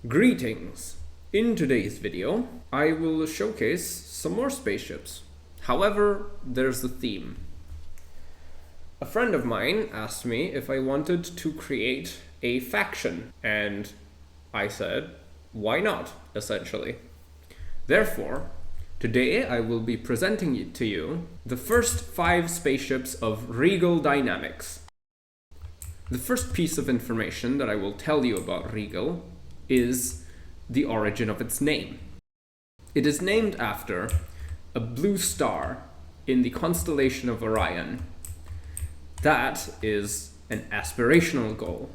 Greetings! In today's video, I will showcase some more spaceships. However, there's a theme. A friend of mine asked me if I wanted to create a faction, and I said, why not, essentially. Therefore, today I will be presenting to you the first 5 spaceships of Rigel Dynamics. The first piece of information that I will tell you about Rigel is the origin of its name. It is named after a blue star in the constellation of Orion. That is an aspirational goal.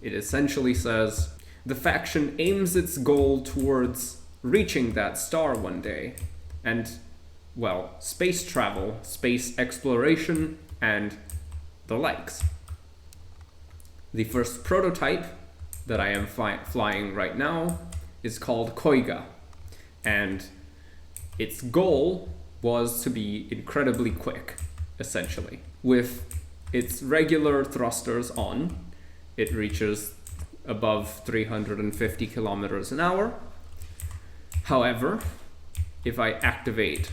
It essentially says the faction aims its goal towards reaching that star one day, and, well, space travel, space exploration, and the likes. The first prototype that I am flying right now is called Koiga, and its goal was to be incredibly quick, essentially. With its regular thrusters on, it reaches above 350 kilometers an hour. However, if I activate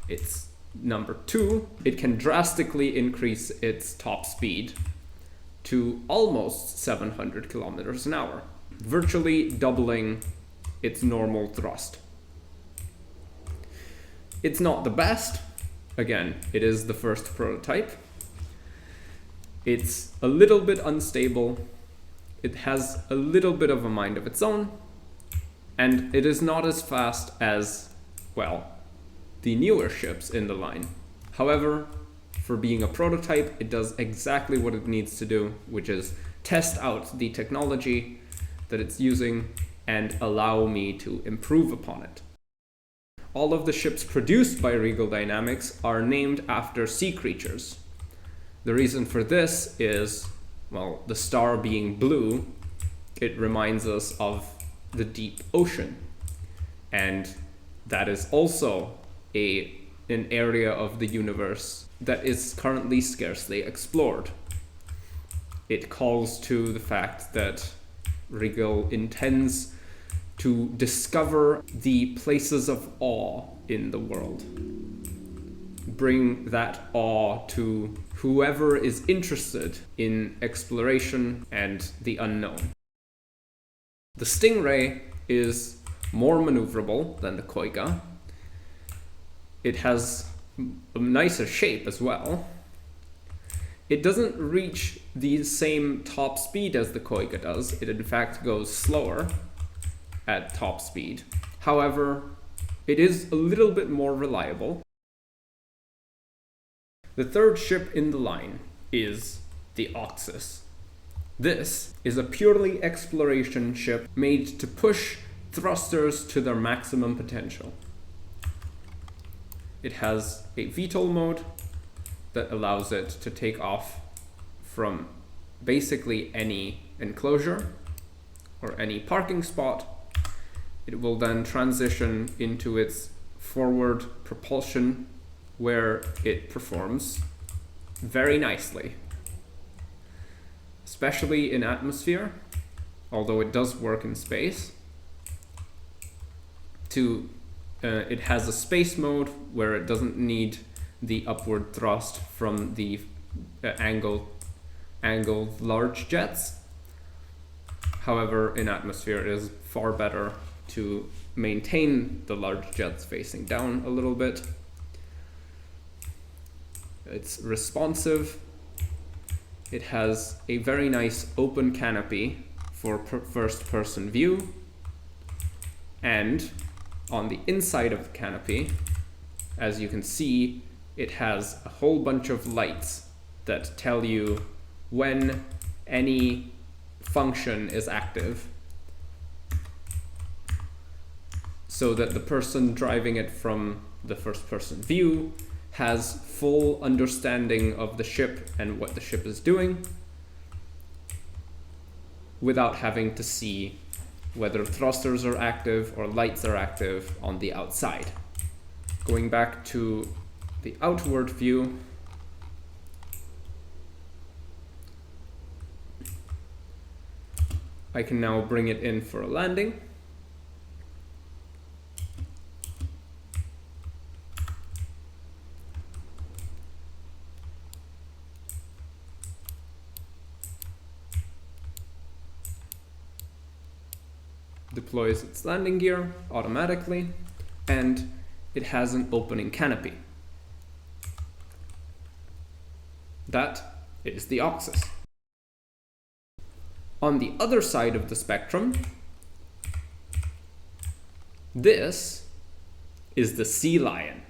its number 2, it can drastically increase its top speed to almost 700 kilometers an hour, virtually doubling its normal thrust. It's not the best. Again, it is the first prototype. It's a little bit unstable. It has a little bit of a mind of its own, and it is not as fast as, well, the newer ships in the line. However, for being a prototype, it does exactly what it needs to do, which is test out the technology that it's using and allow me to improve upon it. All of the ships produced by Rigel Dynamics are named after sea creatures. The reason for this is, well, the star being blue, it reminds us of the deep ocean. And that is also an area of the universe that is currently scarcely explored. It calls to the fact that Rigel intends to discover the places of awe in the world. Bring that awe to whoever is interested in exploration and the unknown. The Stingray is more maneuverable than the koiga. It has a nicer shape as well. It doesn't reach the same top speed as the koiga does. It in fact goes slower at top speed. However, it is a little bit more reliable. The third ship in the line is the auxis. This is a purely exploration ship made to push thrusters to their maximum potential. It has a VTOL mode that allows it to take off from basically any enclosure or any parking spot. It will then transition into its forward propulsion, where it performs very nicely, especially in atmosphere, although it does work in space. It has a space mode where it doesn't need the upward thrust from the angled large jets. However, in atmosphere, it is far better to maintain the large jets facing down a little bit. It's responsive. It has a very nice open canopy for first-person view, and on the inside of the canopy, as you can see, it has a whole bunch of lights that tell you when any function is active, so that the person driving it from the first-person view has full understanding of the ship and what the ship is doing, without having to see whether thrusters are active or lights are active on the outside. Going back to the outward view, I can now bring it in for a landing. Deploys its landing gear automatically, and it has an opening canopy. That is the auxis. On the other side of the spectrum, this is the sealion.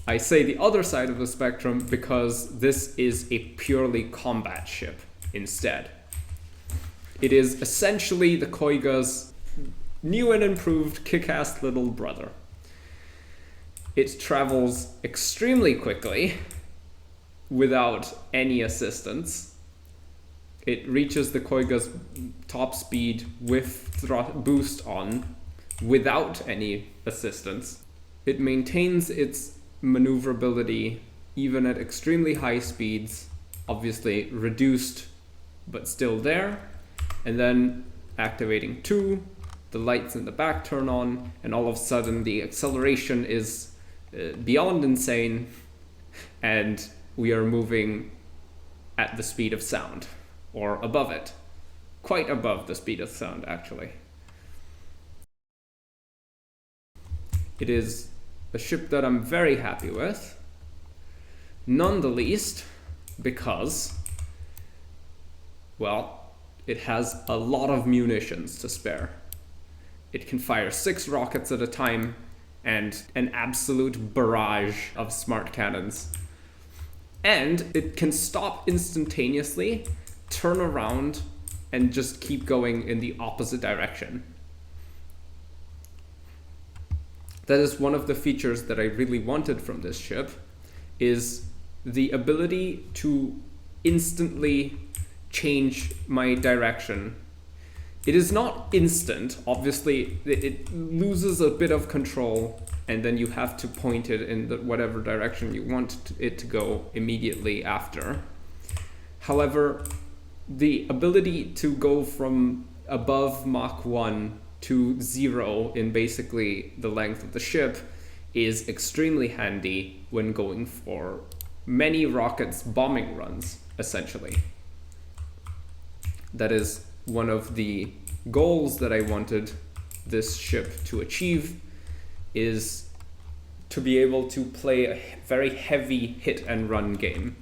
I say the other side of the spectrum because this is a purely combat ship instead. It is essentially the koiga's new and improved kick-ass little brother. It travels extremely quickly without any assistance. It reaches the koiga's top speed with boost on without any assistance. It maintains its maneuverability even at extremely high speeds, obviously reduced but still there. And then activating 2, the lights in the back turn on, and all of a sudden the acceleration is beyond insane, and we are moving at the speed of sound, or above it. Quite above the speed of sound, actually. It is a ship that I'm very happy with, none the least because, well, it has a lot of munitions to spare. It can fire 6 rockets at a time and an absolute barrage of smart cannons. And it can stop instantaneously, turn around, and just keep going in the opposite direction. That is one of the features that I really wanted from this ship, is the ability to instantly change my direction. It is not instant, obviously it loses a bit of control, and then you have to point it in whatever direction you want it to go immediately after. However, the ability to go from above Mach 1 to 0 in basically the length of the ship is extremely handy when going for many rockets bombing runs, essentially. That is one of the goals that I wanted this ship to achieve, is to be able to play a very heavy hit and run game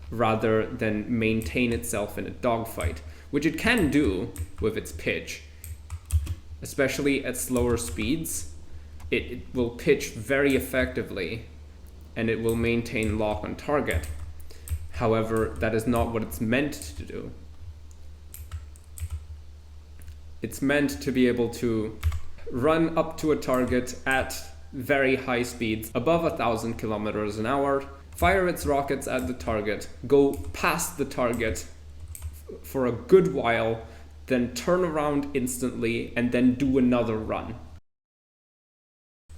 rather than maintain itself in a dogfight, which it can do with its pitch. Especially at slower speeds, it will pitch very effectively and it will maintain lock on target. However, that is not what it's meant to do. It's meant to be able to run up to a target at very high speeds, above 1,000 kilometers an hour, fire its rockets at the target, go past the target for a good while, then turn around instantly, and then do another run.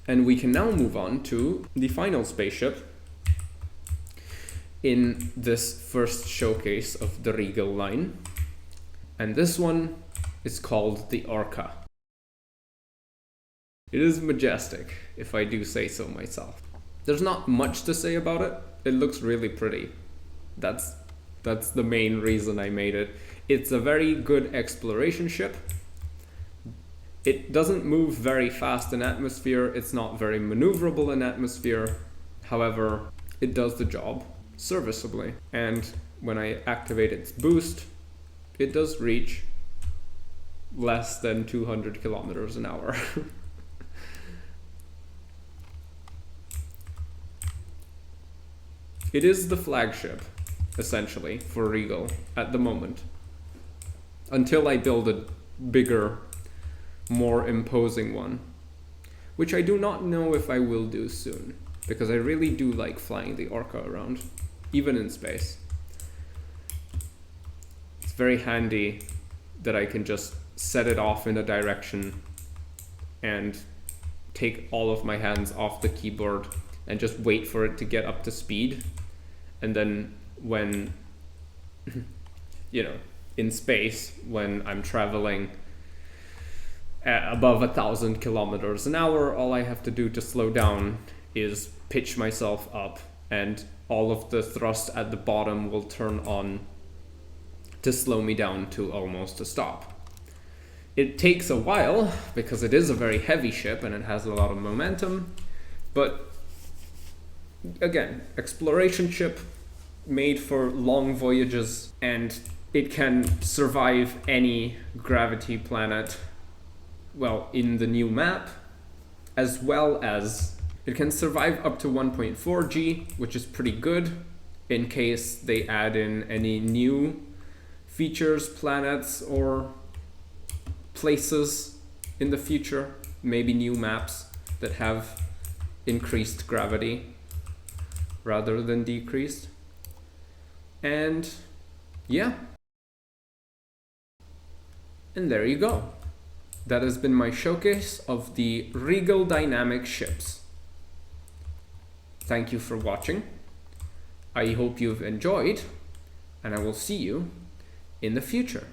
And we can now move on to the final spaceship in this first showcase of the Rigel line. And this one is called the Orca. It is majestic, if I do say so myself. There's not much to say about it. It looks really pretty. That's the main reason I made it. It's a very good exploration ship. It doesn't move very fast in atmosphere. It's not very maneuverable in atmosphere. However, it does the job serviceably. And when I activate its boost, it does reach less than 200 kilometers an hour. It is the flagship, essentially, for Rigel at the moment. Until I build a bigger, more imposing one. Which I do not know if I will do soon, because I really do like flying the Orca around, even in space. It's very handy that I can just set it off in a direction and take all of my hands off the keyboard and just wait for it to get up to speed. And then when, in space when I'm traveling above 1,000 kilometers an hour. All I have to do to slow down is pitch myself up, and all of the thrust at the bottom will turn on to slow me down to almost a stop. It takes a while because it is a very heavy ship and it has a lot of momentum, but again, exploration ship made for long voyages, and it can survive any gravity planet, well, in the new map, as well as it can survive up to 1.4 G, which is pretty good in case they add in any new features, planets, or places in the future, maybe new maps that have increased gravity rather than decreased. And yeah. And there you go. That has been my showcase of the Rigel dynamic ships. Thank you for watching. I hope you've enjoyed, and I will see you in the future.